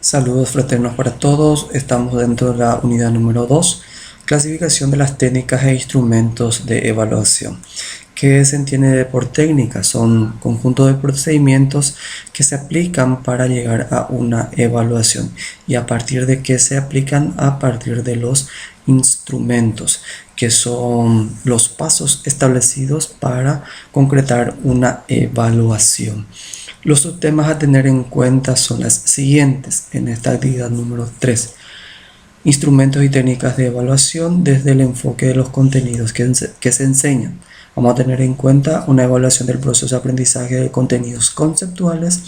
Saludos fraternos para todos. Estamos dentro de la unidad número 2, clasificación de las técnicas e instrumentos de evaluación. ¿Qué se entiende por técnicas? Son conjuntos de procedimientos que se aplican para llegar a una evaluación. ¿Y a partir de qué se aplican? A partir de los instrumentos, que son los pasos establecidos para concretar una evaluación. Los subtemas a tener en cuenta son las siguientes en esta actividad número 3. Instrumentos y técnicas de evaluación desde el enfoque de los contenidos que se enseñan. Vamos a tener en cuenta una evaluación del proceso de aprendizaje de contenidos conceptuales,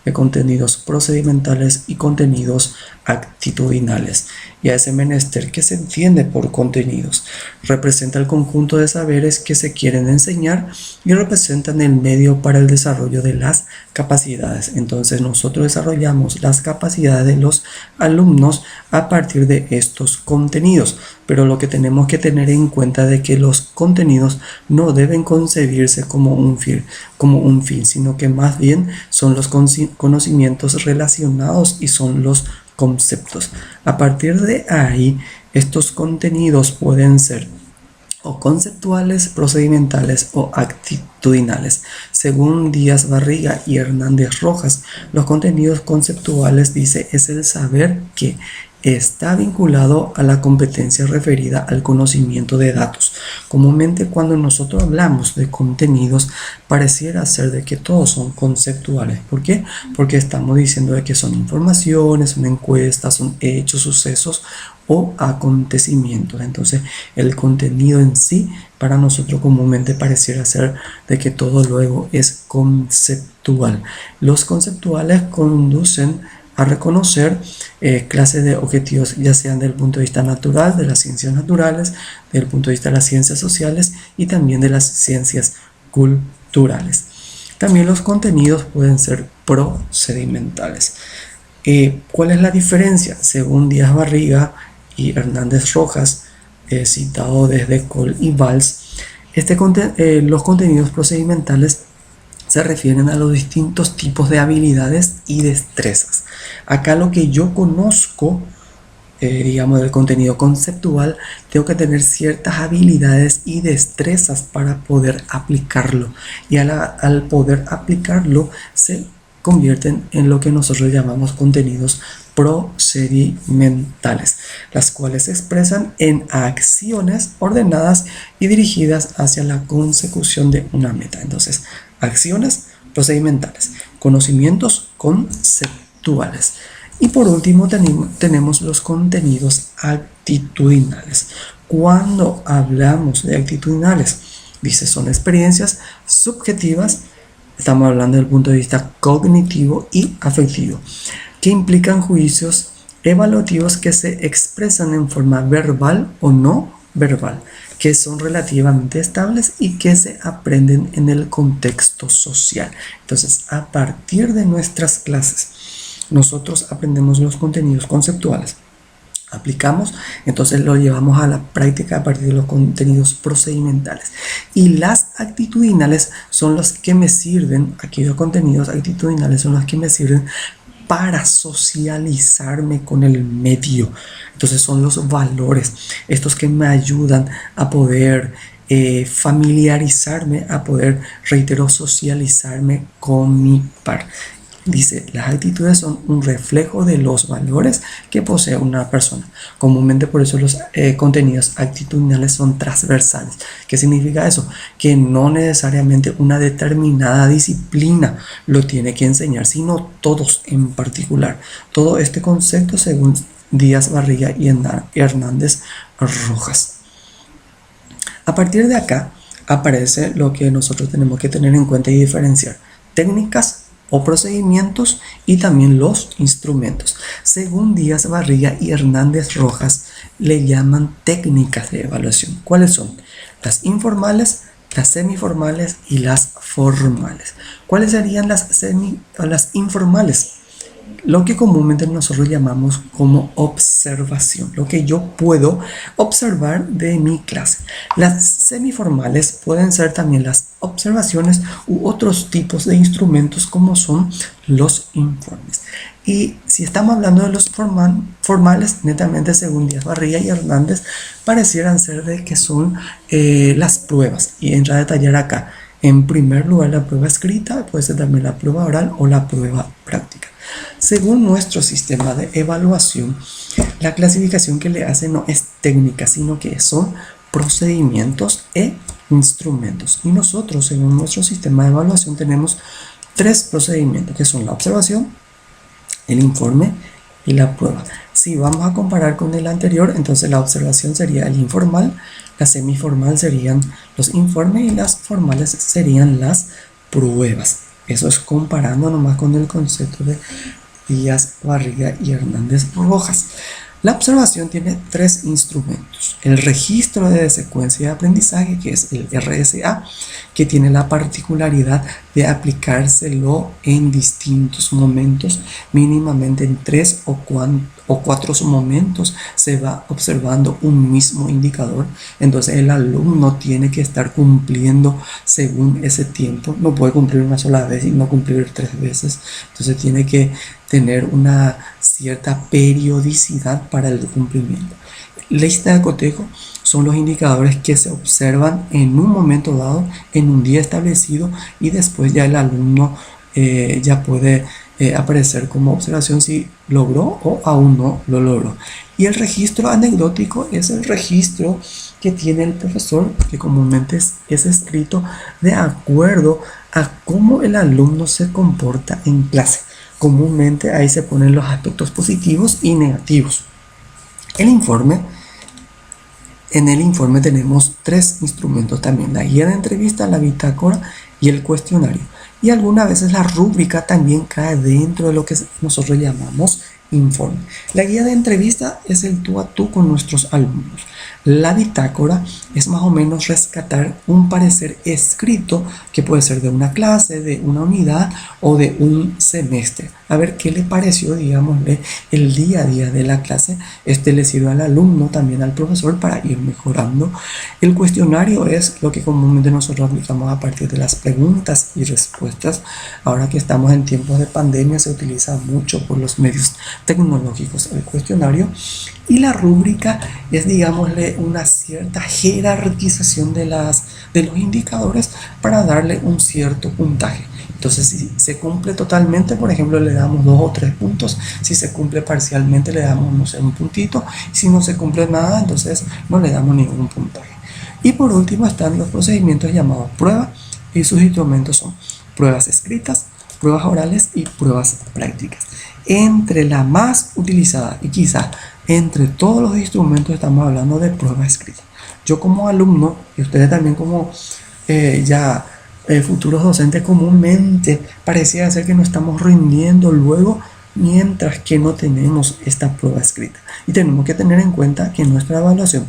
de contenidos procedimentales y contenidos actitudinales. Y a ese menester, ¿qué se entiende por contenidos? Representa el conjunto de saberes que se quieren enseñar y representan el medio para el desarrollo de las capacidades. Entonces nosotros desarrollamos las capacidades de los alumnos a partir de estos contenidos, pero lo que tenemos que tener en cuenta es que los contenidos no deben concebirse como un fin, sino que más bien son los conocimientos relacionados y son los conceptos. A partir de ahí, estos contenidos pueden ser o conceptuales, procedimentales o actitudinales. Según Díaz Barriga y Hernández Rojas, los contenidos conceptuales, dice, es el saber que está vinculado a la competencia referida al conocimiento de datos. Comúnmente cuando nosotros hablamos de contenidos pareciera ser de que todos son conceptuales. ¿Por qué? Porque estamos diciendo de que son informaciones, son encuestas, son hechos, sucesos o acontecimientos. Entonces el contenido en sí para nosotros comúnmente pareciera ser de que todo luego es conceptual. Los conceptuales conducen a reconocer clases de objetivos, ya sean desde el punto de vista natural, de las ciencias naturales, desde el punto de vista de las ciencias sociales y también de las ciencias culturales. También los contenidos pueden ser procedimentales. ¿Cuál es la diferencia? Según Díaz Barriga y Hernández Rojas, citado desde Cole y Valls, los contenidos procedimentales se refieren a los distintos tipos de habilidades y destrezas. Acá lo que yo conozco, digamos, del contenido conceptual, tengo que tener ciertas habilidades y destrezas para poder aplicarlo. Y al poder aplicarlo, se convierten en lo que nosotros llamamos contenidos procedimentales, las cuales se expresan en acciones ordenadas y dirigidas hacia la consecución de una meta. Entonces, acciones procedimentales, conocimientos conceptuales. Y por último tenemos los contenidos actitudinales. Cuando hablamos de actitudinales, dice, son experiencias subjetivas, estamos hablando del punto de vista cognitivo y afectivo, que implican juicios evaluativos que se expresan en forma verbal o no verbal, que son relativamente estables y que se aprenden en el contexto social. Entonces, a partir de nuestras clases, nosotros aprendemos los contenidos conceptuales, aplicamos, entonces lo llevamos a la práctica a partir de los contenidos procedimentales. Y las actitudinales son los que me sirven, aquellos contenidos actitudinales son los que me sirven para socializarme con el medio. Entonces son los valores, estos que me ayudan a poder familiarizarme, a poder, reitero, socializarme con mi par. Dice, las actitudes son un reflejo de los valores que posee una persona. Comúnmente por eso los contenidos actitudinales son transversales. ¿Qué significa eso? Que no necesariamente una determinada disciplina lo tiene que enseñar, sino todos en particular. Todo este concepto según Díaz Barriga y Hernández Rojas. A partir de acá aparece lo que nosotros tenemos que tener en cuenta y diferenciar: técnicas o procedimientos y también los instrumentos. Según Díaz Barriga y Hernández Rojas, le llaman técnicas de evaluación. ¿Cuáles son? Las informales, las semiformales y las formales. ¿Cuáles serían las informales? lo que comúnmente nosotros llamamos como observación, lo que yo puedo observar de mi clase. Las semiformales pueden ser también las observaciones u otros tipos de instrumentos como son los informes. Y si estamos hablando de los formales, netamente según Díaz Barriga y Hernández, parecieran ser de que son las pruebas. Y entra a detallar acá, en primer lugar, la prueba escrita, puede ser también la prueba oral o la prueba práctica. Según nuestro sistema de evaluación, la clasificación que le hacen no es técnica, sino que son procedimientos e instrumentos. Y nosotros, según nuestro sistema de evaluación, tenemos tres procedimientos, que son la observación, el informe y la prueba. Si vamos a comparar con el anterior, entonces la observación sería el informal, la semiformal serían los informes y las formales serían las pruebas. Eso es comparando nomás con el concepto de Díaz Barriga y Hernández Rojas. La observación tiene tres instrumentos. El registro de secuencia de aprendizaje, que es el RSA, que tiene la particularidad de aplicárselo en distintos momentos, mínimamente en 3 o 4 momentos se va observando un mismo indicador. Entonces el alumno tiene que estar cumpliendo según ese tiempo. No puede cumplir una sola vez y no cumplir 3 veces. Entonces tiene que tener una cierta periodicidad para el cumplimiento. Lista de cotejo son los indicadores que se observan en un momento dado, en un día establecido, y después ya el alumno ya puede aparecer como observación si logró o aún no lo logró. Y el registro anecdótico es el registro que tiene el profesor, que comúnmente es escrito de acuerdo a cómo el alumno se comporta en clase. Comúnmente ahí se ponen los aspectos positivos y negativos. En el informe tenemos tres instrumentos también: la guía de entrevista, la bitácora y el cuestionario. Y algunas veces la rúbrica también cae dentro de lo que nosotros llamamos informe. La guía de entrevista es el tú a tú con nuestros alumnos. La bitácora es más o menos rescatar un parecer escrito que puede ser de una clase, de una unidad o de un semestre. A ver qué le pareció, digámosle, el día a día de la clase. Este le sirve al alumno, también al profesor, para ir mejorando. El cuestionario es lo que comúnmente nosotros aplicamos a partir de las preguntas y respuestas. Ahora que estamos en tiempos de pandemia, se utiliza mucho por los medios tecnológicos el cuestionario. Y la rúbrica es, digámosle, una cierta jerarquización de los indicadores para darle un cierto puntaje. Entonces, si se cumple totalmente, por ejemplo, le damos 2 o 3 puntos. Si se cumple parcialmente, le damos, no sé, un puntito. Si no se cumple nada, entonces no le damos ningún puntaje. Y por último están los procedimientos llamados prueba, y sus instrumentos son pruebas escritas, pruebas orales y pruebas prácticas. Entre la más utilizada y quizás entre todos los instrumentos estamos hablando de prueba escrita. Yo como alumno, y ustedes también como futuros docentes, comúnmente parecía ser que no estamos rindiendo luego mientras que no tenemos esta prueba escrita. Y tenemos que tener en cuenta que nuestra evaluación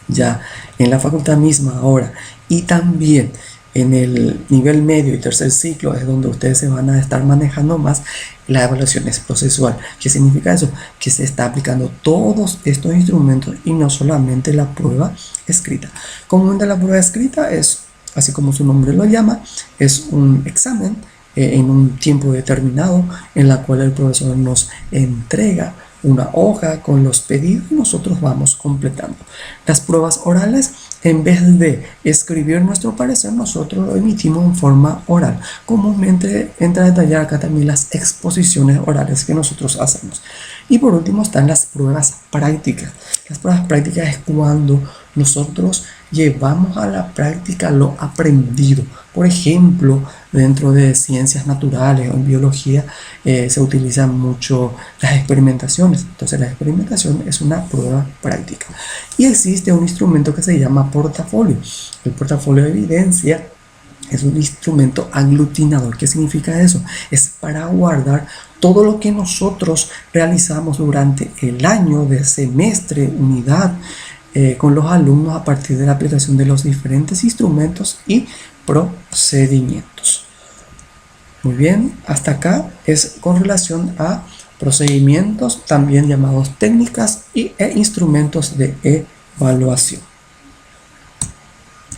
ya en la facultad misma ahora y también en el nivel medio y tercer ciclo es donde ustedes se van a estar manejando más. La evaluación es procesual. ¿Qué significa eso? Que se está aplicando todos estos instrumentos y no solamente la prueba escrita. Comúnmente la prueba escrita es, así como su nombre lo llama, es un examen en un tiempo determinado en la cual el profesor nos entrega una hoja con los pedidos y nosotros vamos completando. Las pruebas orales, en vez de escribir nuestro parecer, nosotros lo emitimos en forma oral. Comúnmente entra a detallar acá también las exposiciones orales que nosotros hacemos. Y por último están las pruebas prácticas. Las pruebas prácticas es cuando nosotros llevamos a la práctica lo aprendido. Por ejemplo, dentro de ciencias naturales o en biología se utilizan mucho las experimentaciones. Entonces la experimentación es una prueba práctica. Y existe un instrumento que se llama portafolio. El portafolio de evidencia es un instrumento aglutinador. ¿Qué significa eso? Es para guardar todo lo que nosotros realizamos durante el año, de semestre, unidad, con los alumnos a partir de la aplicación de los diferentes instrumentos y procedimientos. Muy bien, hasta acá es con relación a procedimientos también llamados técnicas e instrumentos de evaluación.